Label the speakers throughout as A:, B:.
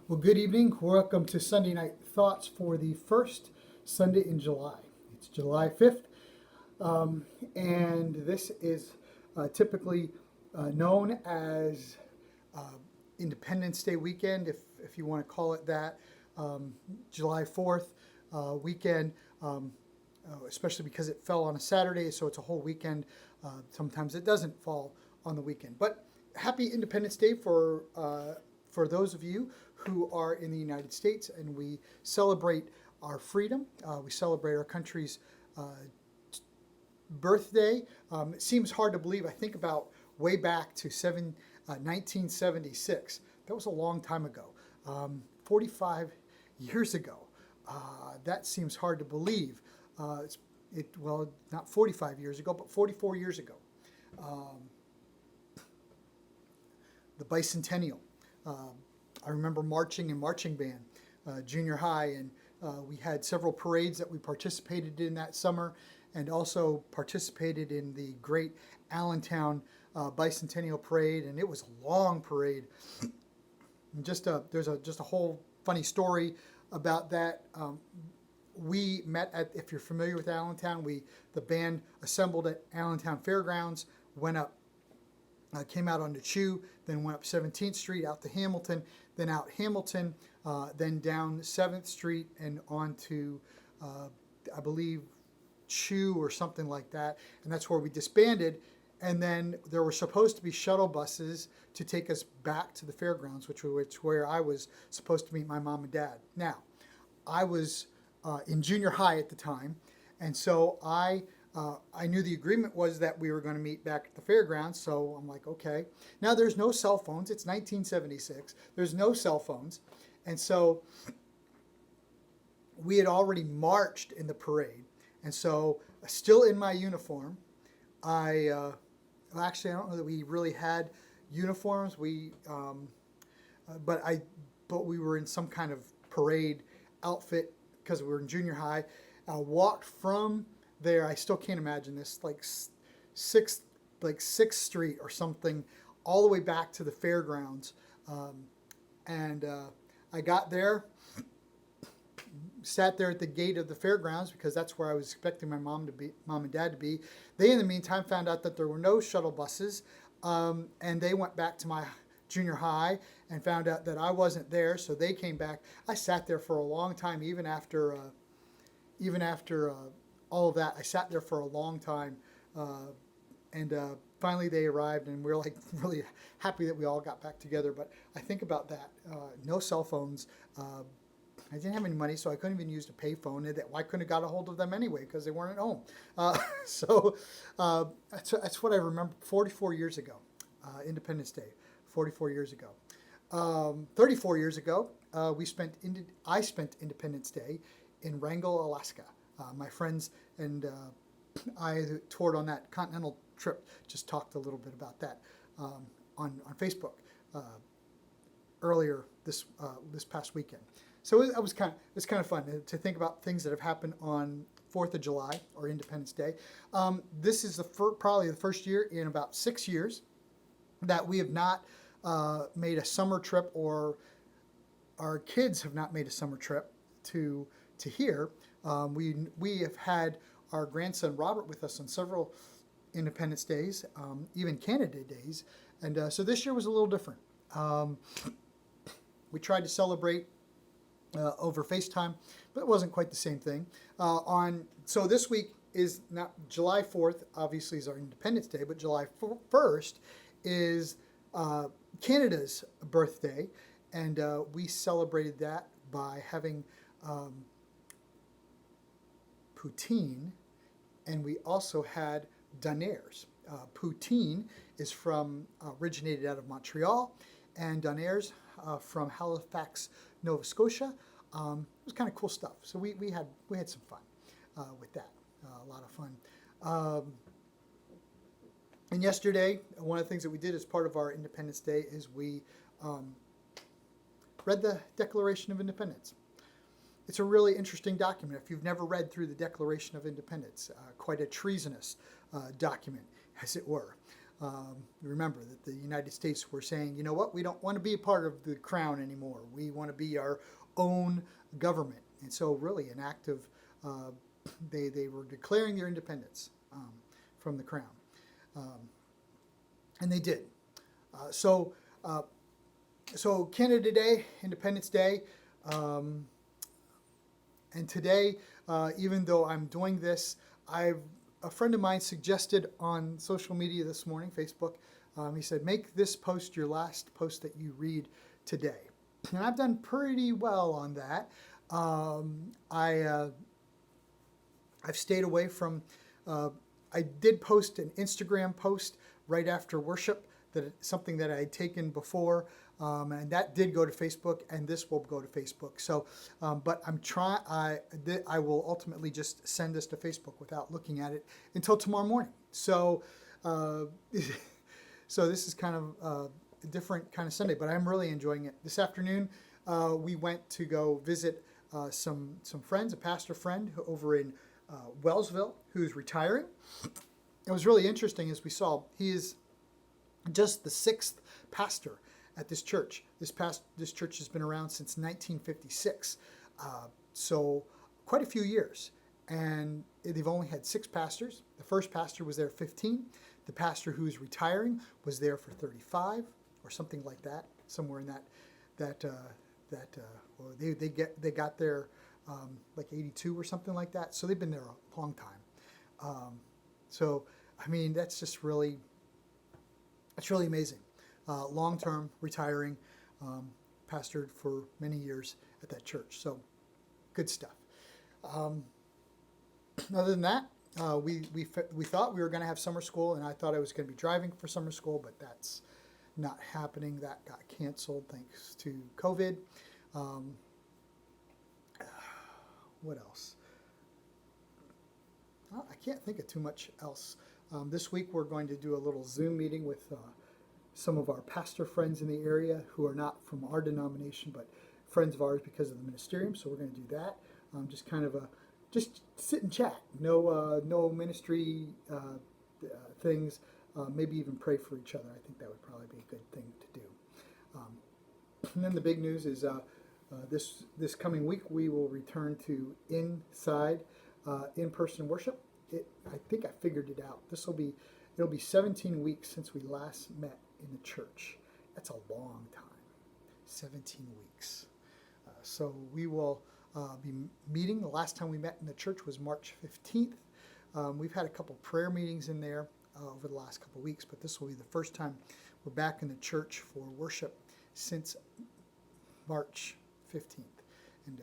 A: Well, good evening. Welcome to Sunday Night Thoughts for the first Sunday in July. It's July 5th, and this is typically known as uh, Independence Day weekend, if you want to call it that. July 4th weekend, especially because it fell on a Saturday, so it's a whole weekend. Sometimes it doesn't fall on the weekend. But happy Independence Day for those of you who are in the United States, and we celebrate our freedom. We celebrate our country's birthday. It seems hard to believe. I think about way back to 1976. That was a long time ago, 45 years ago. That seems hard to believe. Well, not 45 years ago, but 44 years ago. The bicentennial. I remember marching in marching band, junior high, and we had several parades that we participated in that summer, and also participated in the great Allentown bicentennial parade, and it was a long parade. And there's just a whole funny story about that. We met at, if you're familiar with Allentown, the band assembled at Allentown Fairgrounds, went up, came out onto Chew, then went up 17th Street out to Hamilton, then out Hamilton, then down 7th Street and on to, I believe, Chew or something like that. And that's where we disbanded. And then there were supposed to be shuttle buses to take us back to the fairgrounds, which where I was supposed to meet my mom and dad. Now, I was in junior high at the time, and so I knew the agreement was that we were going to meet back at the fairgrounds, so I'm like, okay. Now, there's no cell phones. It's 1976. There's no cell phones. And so we had already marched in the parade. And so, still in my uniform, actually, I don't know that we really had uniforms. But we were in some kind of parade outfit because we were in junior high. I walked from there. I still can't imagine this, like Sixth Street or something, all the way back to the fairgrounds. And I got there, sat there at the gate of the fairgrounds because that's where I was expecting my mom and dad to be. They, in the meantime, found out that there were no shuttle buses, and they went back to my junior high and found out that I wasn't there, so they came back. I sat there for a long time, even after all of that. I sat there for a long time, and finally they arrived, and we were like really happy that we all got back together. But I think about that. No cell phones. I didn't have any money, so I couldn't even use the payphone. I couldn't have got a hold of them anyway because they weren't at home. So that's what I remember 44 years ago, Independence Day, 44 years ago. 34 years ago, I spent Independence Day in Wrangell, Alaska. My friends and I toured on that continental trip. Just talked a little bit about that on Facebook earlier this past weekend. So it's kind of fun to think about things that have happened on 4th of July or Independence Day. This is probably the first year in about 6 years that we have not made a summer trip, or our kids have not made a summer trip to here. We have had our grandson Robert with us on several Independence Days, even Canada Days, and so this year was a little different. We tried to celebrate over FaceTime, but it wasn't quite the same thing. So this week is not July 4th, obviously, is our Independence Day, but July 1st is Canada's birthday, and we celebrated that by having poutine, and we also had donaires. Poutine is originated out of Montreal, and donaires from Halifax, Nova Scotia. It was kind of cool stuff. So we had some fun with that. A lot of fun. And yesterday, one of the things that we did as part of our Independence Day is we read the Declaration of Independence. It's a really interesting document. If you've never read through the Declaration of Independence, quite a treasonous document, as it were. Remember that the United States were saying, you know what, we don't want to be a part of the crown anymore. We want to be our own government. And so really an act of, they were declaring their independence from the crown. And they did. So Canada Day, Independence Day, and today, even though I'm doing this, a friend of mine suggested on social media this morning, Facebook, he said, make this post your last post that you read today. And I've done pretty well on that. I've stayed away from, I did post an Instagram post right after worship, something that I had taken before, and that did go to Facebook, and this will go to Facebook. So, but I will ultimately just send this to Facebook without looking at it until tomorrow morning. So, so this is kind of a different kind of Sunday, but I'm really enjoying it. This afternoon, we went to go visit some friends, a pastor friend over in Wellsville, who's retiring. It was really interesting as we saw. He is just the 6th pastor at this church. This church has been around since 1956, so quite a few years. And they've only had 6 pastors. The first pastor was there 15. The pastor who's retiring was there for 35 or something like that, somewhere in well, they got there like 82 or something like that. So they've been there a long time. So I mean, that's just really. It's really amazing. Long-term, retiring, pastored for many years at that church. So, good stuff. Other than that, we thought we were going to have summer school, and I thought I was going to be driving for summer school, but that's not happening. That got canceled thanks to COVID. What else? I can't think of too much else. This week we're going to do a little Zoom meeting with some of our pastor friends in the area who are not from our denomination, but friends of ours because of the ministerium. So we're going to do that. Just kind of just sit and chat. No ministry things. Maybe even pray for each other. I think that would probably be a good thing to do. And then the big news is this coming week we will return to inside in-person worship. I think I figured it out. It'll be 17 weeks since we last met in the church. That's a long time. 17 weeks. So we will be meeting. The last time we met in the church was March 15th. We've had a couple prayer meetings in there over the last couple weeks, but this will be the first time we're back in the church for worship since March 15th. And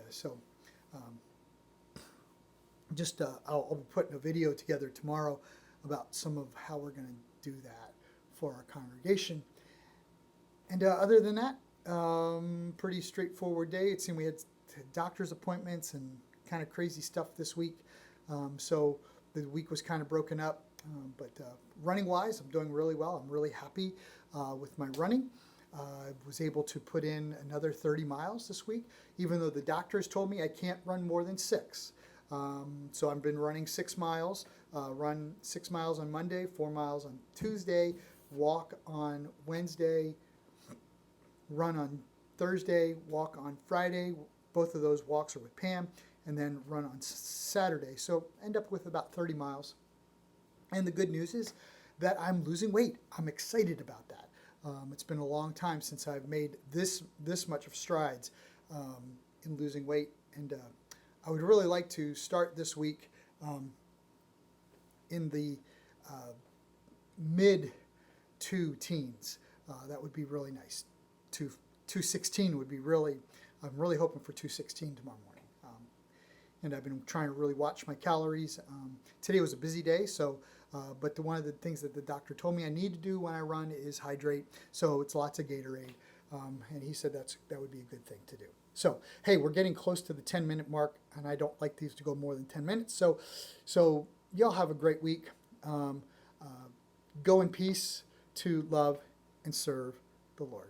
A: I'll be putting a video together tomorrow about some of how we're going to do that for our congregation. And other than that, pretty straightforward day. It seemed we had doctor's appointments and kind of crazy stuff this week. So the week was kind of broken up. But running wise, I'm doing really well. I'm really happy with my running. I was able to put in another 30 miles this week, even though the doctors told me I can't run more than 6. So I've been running 6 miles, run 6 miles on Monday, 4 miles on Tuesday, walk on Wednesday, run on Thursday, walk on Friday. Both of those walks are with Pam, and then run on Saturday. So end up with about 30 miles. And the good news is that I'm losing weight. I'm excited about that. It's been a long time since I've made this much of strides in losing weight, and I would really like to start this week in the mid 2 teens. That would be really nice. 216 would be really. I'm really hoping for 216 tomorrow morning. And I've been trying to really watch my calories. Today was a busy day, so. But one of the things that the doctor told me I need to do when I run is hydrate. So it's lots of Gatorade. And he said that would be a good thing to do. So, hey, we're getting close to the 10-minute mark, and I don't like these to go more than 10 minutes. So y'all have a great week. Go in peace to love and serve the Lord.